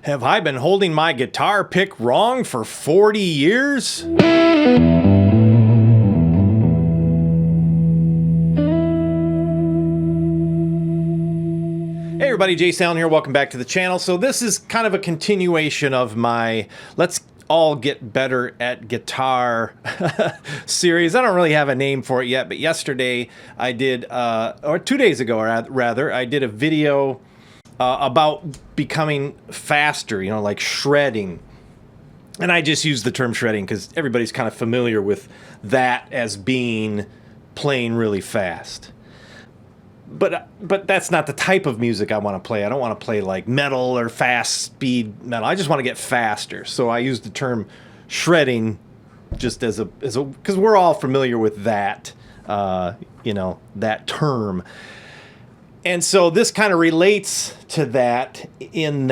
Have I been holding my guitar pick wrong for 40 years? Hey everybody, Jayce Allan here. Welcome back to the channel. So this is kind of a continuation of my Let's All Get Better at Guitar series. I don't really have a name for it yet, but yesterday I did, or 2 days ago rather, I did a video about becoming faster, you know, like shredding. And I just use the term shredding because everybody's kind of familiar with that as being playing really fast. But that's not the type of music I want to play. I don't want to play like metal or fast speed metal. I just want to get faster. So I use the term shredding just as a because we're all familiar with that, you know, that term. And so this kind of relates to that in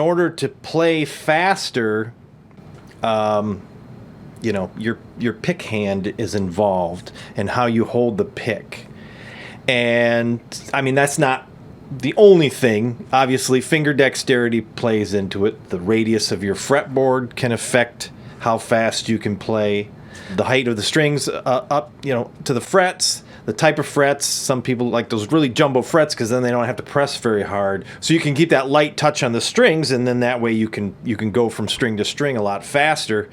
order to play faster, you know, your pick hand is involved and how you hold the pick. And I mean, that's not the only thing. Obviously, finger dexterity plays into it. The radius of your fretboard can affect how fast you can play. The height of the strings up, you know, to the frets. The type of frets, some people like those really jumbo frets because then they don't have to press very hard. So you can keep that light touch on the strings, and then that way you can go from string to string a lot faster.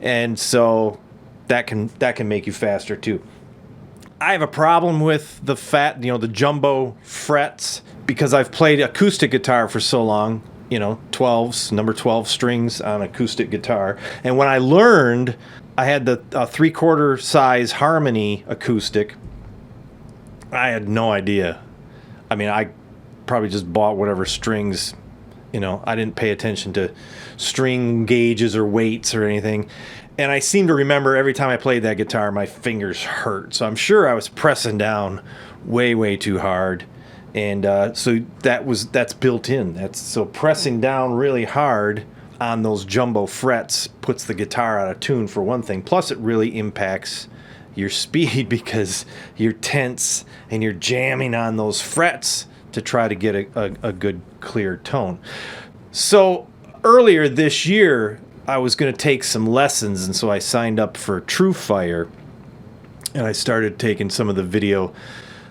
And so that can make you faster too. I have a problem with the jumbo frets because I've played acoustic guitar for so long, you know, 12s, number 12 strings on acoustic guitar. And when I learned, I had the 3/4 size harmony acoustic. I had no idea. I mean, I probably just bought whatever strings, you know, I didn't pay attention to string gauges or weights or anything. And I seem to remember every time I played that guitar, my fingers hurt. So I'm sure I was pressing down way, way too hard. And so that's built in. So pressing down really hard on those jumbo frets puts the guitar out of tune for one thing. Plus it really impacts your speed because you're tense and you're jamming on those frets to try to get a good clear tone. So earlier this year I was going to take some lessons, and so I signed up for TrueFire and I started taking some of the video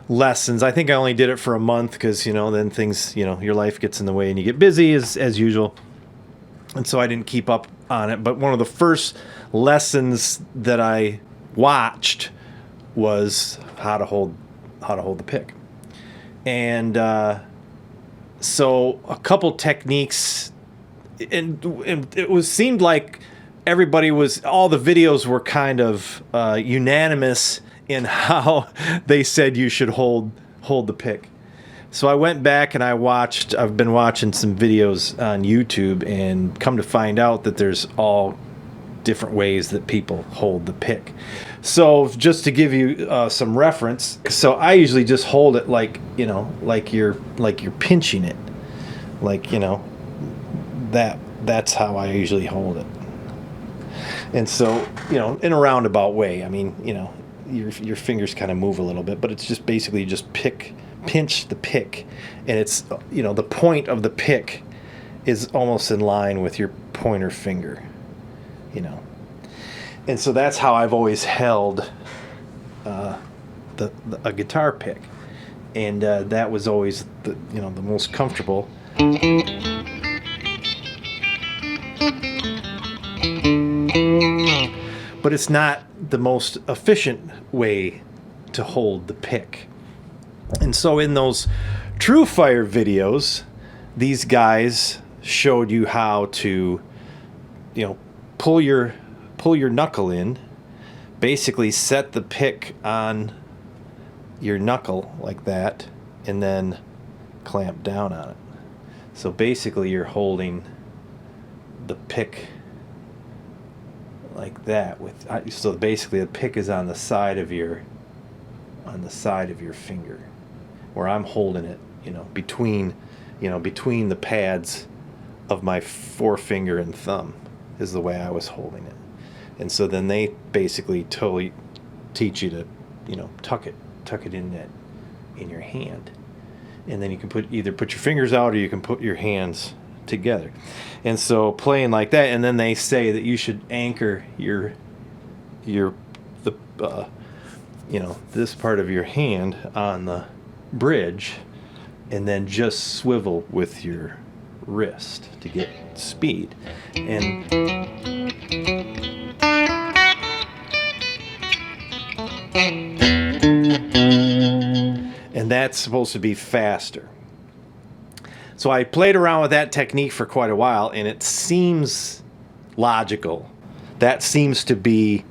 lessons. I think I only did it for a month because, you know, then things, you know, your life gets in the way and you get busy as usual. And so I didn't keep up on it. But one of the first lessons that I watched was how to hold the pick. And so a couple techniques, and it seemed like all the videos were kind of unanimous in how they said you should hold the pick. So I went back and I've been watching some videos on YouTube and come to find out that there's all different ways that people hold the pick. So just to give you some reference, so I usually just hold it like, you know, like you're pinching it, like, you know, that's how I usually hold it. And so, you know, in a roundabout way, I mean, you know, your fingers kind of move a little bit, but it's just basically just pinch the pick, and it's, you know, the point of the pick is almost in line with your pointer finger, you know. And so that's how I've always held a guitar pick, and that was always the most comfortable. But it's not the most efficient way to hold the pick. And so in those TrueFire videos, these guys showed you how to, you know, pull your knuckle in, basically set the pick on your knuckle like that, and then clamp down on it. So basically you're holding the pick like that so basically the pick is on the side of your finger, where I'm holding it, you know, between the pads of my forefinger and thumb is the way I was holding it. And so then they basically totally teach you to, you know, tuck it in your hand. And then you can either put your fingers out, or you can put your hands together. And so playing like that, and then they say that you should anchor your this part of your hand on the bridge, and then just swivel with your wrist to get speed. And that's supposed to be faster. So I played around with that technique for quite a while, and it seems logical. That seems to be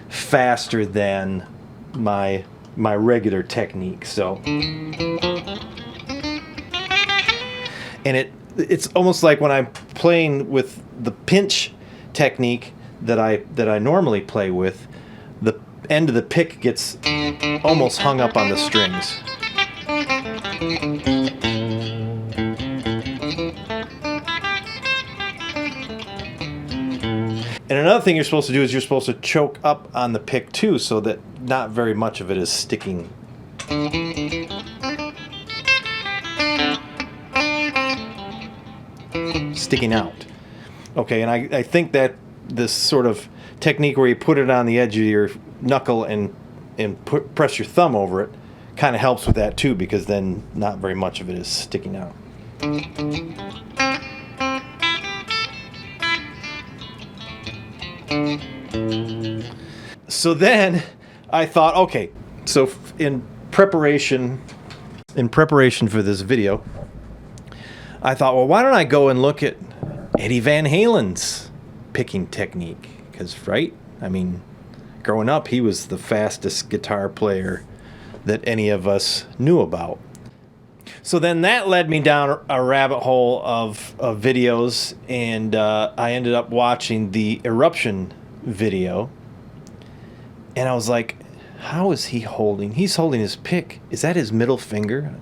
faster than my regular technique. So, and it's almost like when I'm playing with the pinch technique that I normally play with, the end of the pick gets almost hung up on the strings. And another thing you're supposed to do is you're supposed to choke up on the pick too, so that not very much of it is sticking. Sticking out. Okay, and I think that this sort of technique where you put it on the edge of your knuckle and press your thumb over it kind of helps with that too, because then not very much of it is sticking out. So then I thought, okay, so in preparation for this video, I thought, well, why don't I go and look at Eddie Van Halen's picking technique? Because, right, I mean, growing up, he was the fastest guitar player that any of us knew about. So then that led me down a rabbit hole of videos, and I ended up watching the Eruption video, and I was like, how is he holding? He's holding his pick. Is that his middle finger?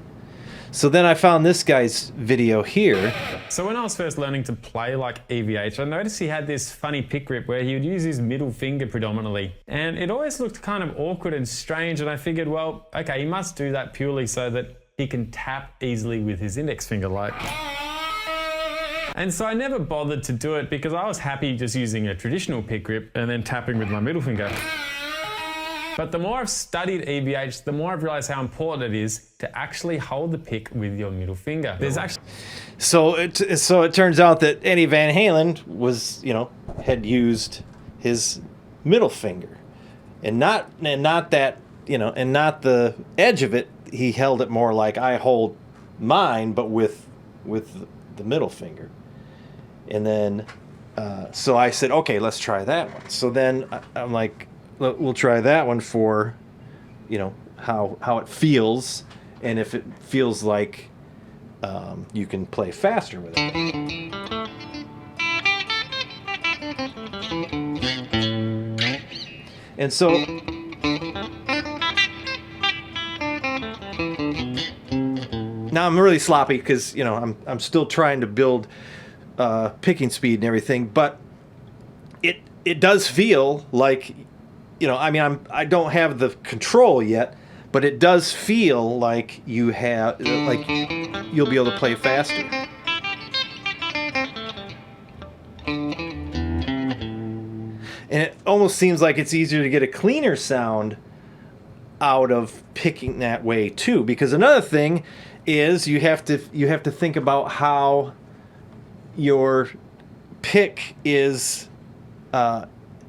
So then I found this guy's video here. So when I was first learning to play like EVH, I noticed he had this funny pick grip where he would use his middle finger predominantly. And it always looked kind of awkward and strange, and I figured, well, okay, he must do that purely so that he can tap easily with his index finger like. And so I never bothered to do it because I was happy just using a traditional pick grip and then tapping with my middle finger. But the more I've studied EVH, the more I've realized how important it is to actually hold the pick with your middle finger. There's actually... So it turns out that Eddie Van Halen was, had used his middle finger, and not that, and not the edge of it. He held it more like I hold mine, but with the middle finger. And then, so I said, okay, let's try that one. So then I'm like, we'll try that one for, how it feels, and if it feels like you can play faster with it. And so now I'm really sloppy because I'm still trying to build picking speed and everything, but it does feel like I don't have the control yet, but it does feel like you'll be able to play faster. And it almost seems like it's easier to get a cleaner sound out of picking that way too, because another thing is you have to think about how your pick is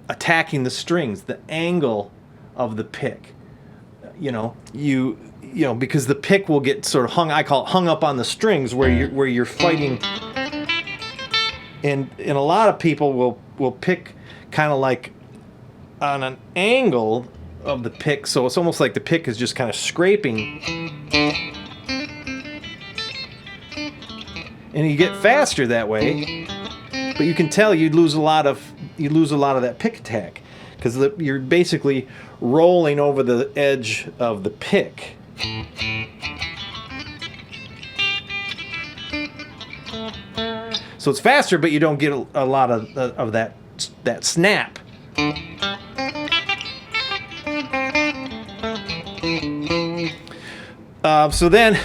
attacking the strings, the angle of the pick. Because the pick will get sort of hung up on the strings where you're fighting, and a lot of people will pick kind of like on an angle of the pick, so it's almost like the pick is just kind of scraping, and you get faster that way, but you can tell you'd lose a lot of that pick attack because you're basically rolling over the edge of the pick. So it's faster, but you don't get a lot of that snap. So then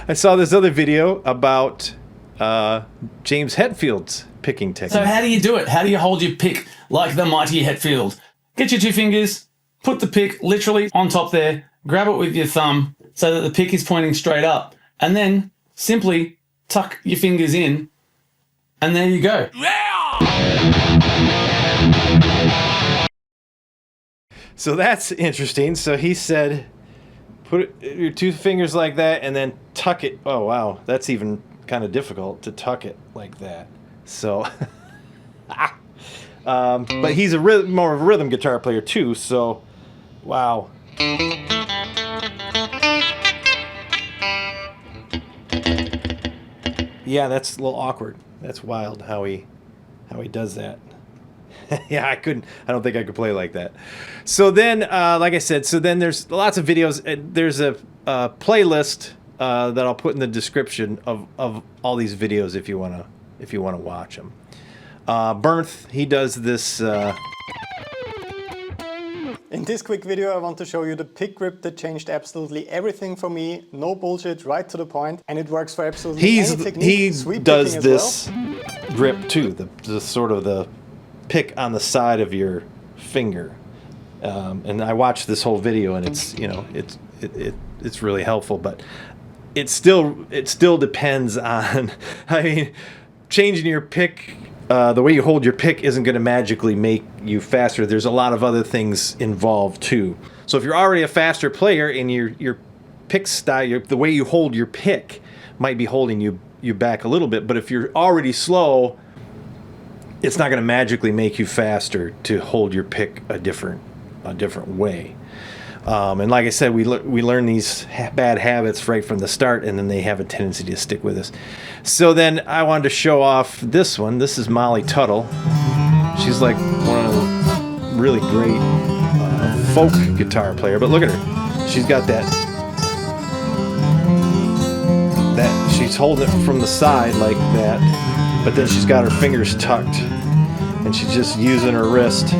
I saw this other video about James Hetfield's picking technique. So how do you do it? How do you hold your pick like the mighty Hetfield? Get your 2 fingers, put the pick literally on top there, grab it with your thumb so that the pick is pointing straight up, and then simply tuck your fingers in, and there you go. So that's interesting. So he said, put your 2 fingers like that and then tuck it. Oh, wow. That's even kind of difficult to tuck it like that. So, but he's more of a rhythm guitar player too. So, wow. Yeah, that's a little awkward. That's wild how he does that. Yeah, I don't think I could play like that. So then, like I said, so then there's lots of videos. There's a playlist that I'll put in the description of all these videos if you wanna watch them. Bernth, he does this. In this quick video I want to show you the pick grip that changed absolutely everything for me. No bullshit, right to the point, and it works for absolutely any technique. He Sweep does picking this as well. grip too, the sort of the pick on the side of your finger. And I watched this whole video, and it's it's really helpful, but it still depends on. I mean, changing your pick. The way you hold your pick isn't going to magically make you faster. There's a lot of other things involved too. So if you're already a faster player and your pick style, the way you hold your pick might be holding you back a little bit. But if you're already slow, it's not going to magically make you faster to hold your pick a different way. And like I said, we learn these bad habits right from the start, and then they have a tendency to stick with us. So then I wanted to show off this one. This is Molly Tuttle. She's like one of the really great folk guitar player. But look at her. She's got that she's holding it from the side like that, but then she's got her fingers tucked, and she's just using her wrist.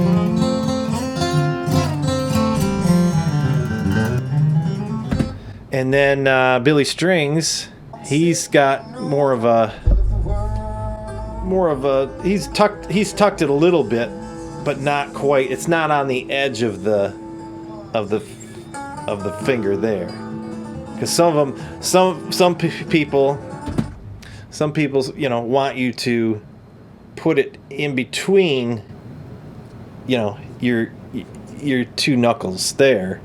And then Billy Strings, he's got more of a he's tucked it a little bit, but not quite. It's not on the edge of the finger there, because some people want you to put it in between your 2 knuckles there.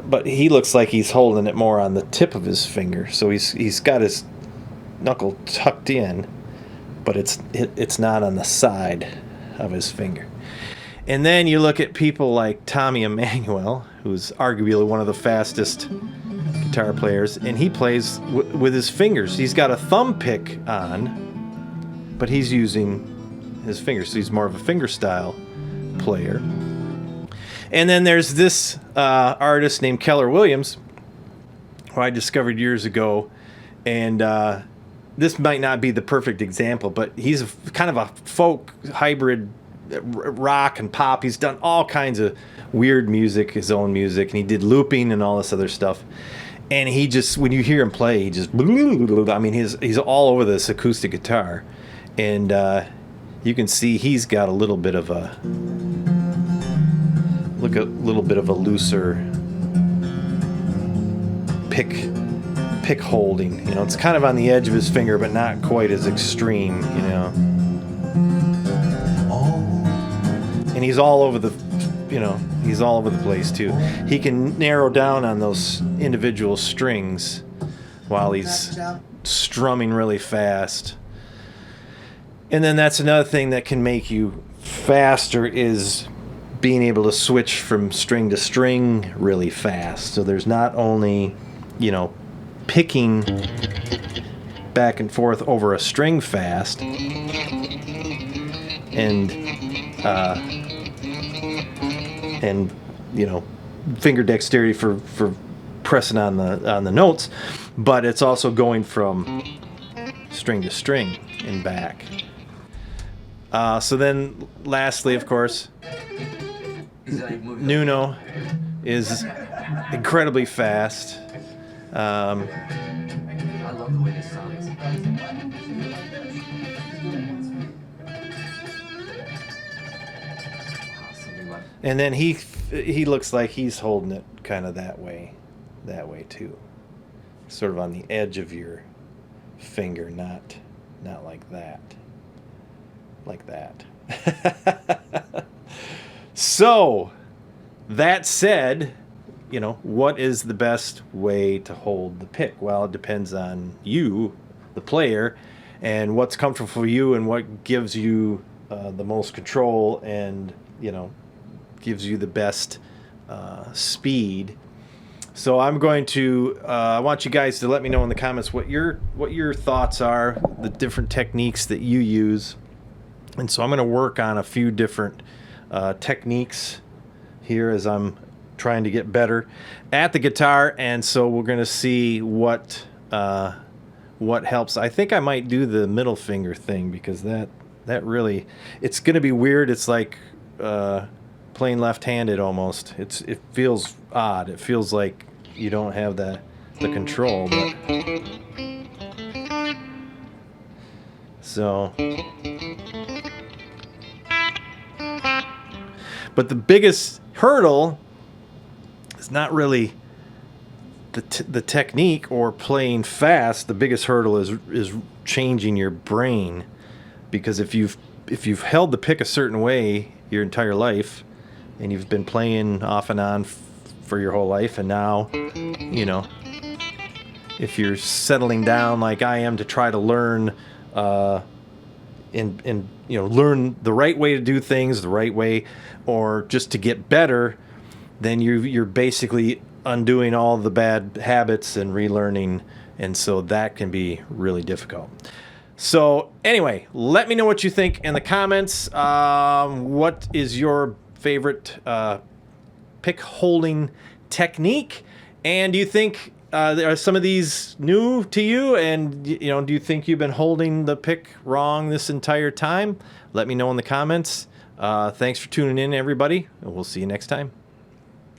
But he looks like he's holding it more on the tip of his finger, so he's got his knuckle tucked in, but it's not on the side of his finger. And then you look at people like Tommy Emmanuel, who's arguably one of the fastest guitar players, and he plays with his fingers. He's got a thumb pick on, but he's using his fingers, so he's more of a finger style player. And then there's this artist named Keller Williams, who I discovered years ago, and this might not be the perfect example, but he's kind of a folk hybrid rock and pop. He's done all kinds of weird music, his own music, and he did looping and all this other stuff. And he just, when you hear him play, he just, I mean, he's all over this acoustic guitar, and you can see he's got a little bit of a looser pick holding. It's kind of on the edge of his finger, but not quite as extreme. And he's all over the place too. He can narrow down on those individual strings while he's strumming really fast. And then that's another thing that can make you faster, is being able to switch from string to string really fast. So there's not only, picking back and forth over a string fast, and finger dexterity for pressing on the notes, but it's also going from string to string and back. So then lastly, of course, Nuno is incredibly fast. I love the way this sounds. And then he looks like he's holding it kind of that way too. Sort of on the edge of your finger, not like that. Like that. So, that said, you know, what is the best way to hold the pick? Well, it depends on you, the player, and what's comfortable for you and what gives you the most control and, you know, gives you the best speed. So I'm going to I want you guys to let me know in the comments what your thoughts are, the different techniques that you use. And so I'm going to work on a few different techniques here as I'm trying to get better at the guitar, and so we're going to see what helps. I think I might do the middle finger thing because that really, it's going to be weird. It's like playing left-handed almost. It feels odd. It feels like you don't have the control, but so. But the biggest hurdle is not really the technique or playing fast. The biggest hurdle is changing your brain, because if you've held the pick a certain way your entire life, and you've been playing off and on for your whole life, and now, you know, if you're settling down like I am to try to learn and you know, learn the right way to do things the right way, or just to get better, then you're basically undoing all the bad habits and relearning, and so that can be really difficult. So anyway, let me know what you think in the comments. What is your favorite pick holding technique, and do you think are some of these new to you, and you know, do you think you've been holding the pick wrong this entire time? Let me know in the comments. Thanks for tuning in, everybody, and we'll see you next time.